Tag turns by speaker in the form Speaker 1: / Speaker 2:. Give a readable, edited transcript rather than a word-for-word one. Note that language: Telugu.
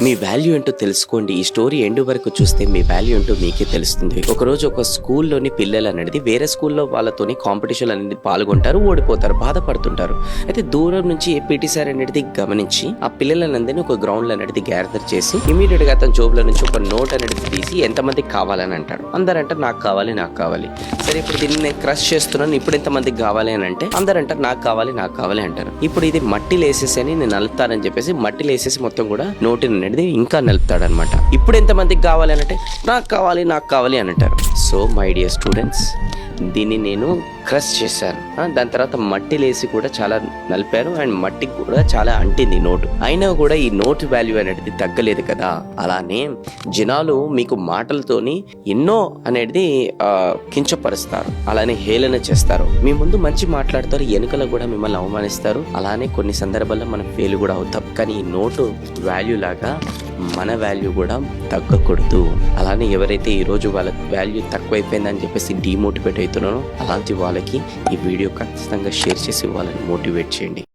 Speaker 1: మీ వాల్యూ ఏంటో తెలుసుకోండి. ఈ స్టోరీ ఎండ్ వరకు చూస్తే మీ వాల్యూ ఏంటో మీకే తెలుస్తుంది. ఒకరోజు ఒక స్కూల్లోని పిల్లలు అనేది వేరే స్కూల్లో వాళ్ళతోని కాంపిటీషన్ అనేది పాల్గొంటారు, ఓడిపోతారు, బాధపడుతుంటారు. అయితే దూరం నుంచి పీటీ సార్ అనేది గమనించి ఆ పిల్లలందరినీ ఒక గ్రౌండ్ లో అనేది గ్యాదర్ చేసి ఇమీడియట్ గా అతని జోబులో నుంచి ఒక నోట్ అనేది తీసి ఎంతమందికి కావాలని అంటాడు. అందరంటారు నాకు కావాలి నాకు కావాలి. సరే ఇప్పుడు దీన్ని నేను క్రష్ చేస్తున్నాను, ఇప్పుడు ఎంతమందికి కావాలి అని అంటే అందరంటారు నాకు కావాలి నాకు కావాలి అంటారు. ఇప్పుడు ఇది మట్టిలో వేసేసి అని నేను నలుపుతానని చెప్పేసి మట్టిలో వేసేసి మొత్తం కూడా నోటిని అనేది ఇంకా నలుపుతాడనమాట. ఇప్పుడు ఎంతమందికి కావాలి అని అంటే నాకు కావాలి అని అంటారు. సో మై డియర్ స్టూడెంట్స్, దీన్ని నేను క్రష్ చేశాను. దాని తర్వాత మట్టి లేసి కూడా చాలా నలిపారు అండ్ మట్టికి కూడా చాలా అంటింది నోటు. అయినా కూడా ఈ నోటు వాల్యూ అనేది తగ్గలేదు కదా. అలానే జనాలు మీకు మాటలతోని ఎన్నో అనేది కించపరుస్తారు, అలానే హేళన చేస్తారు. మీ ముందు మంచి మాట్లాడతారు, వెనుకలో కూడా మిమ్మల్ని అవమానిస్తారు. అలానే కొన్ని సందర్భాల్లో మనం ఫెయిల్ కూడా అవుతాం. కానీ ఈ నోటు వాల్యూ లాగా మన వాల్యూ కూడా తగ్గకూడదు. అలానే ఎవరైతే ఈరోజు వాళ్ళ వాల్యూ తక్కువైపోయిందని చెప్పేసి డిమోటివేట్ అవుతున్నారో అలాంటి వాళ్ళకి ఈ వీడియో ఖచ్చితంగా షేర్ చేసి వాళ్ళని మోటివేట్ చేయండి.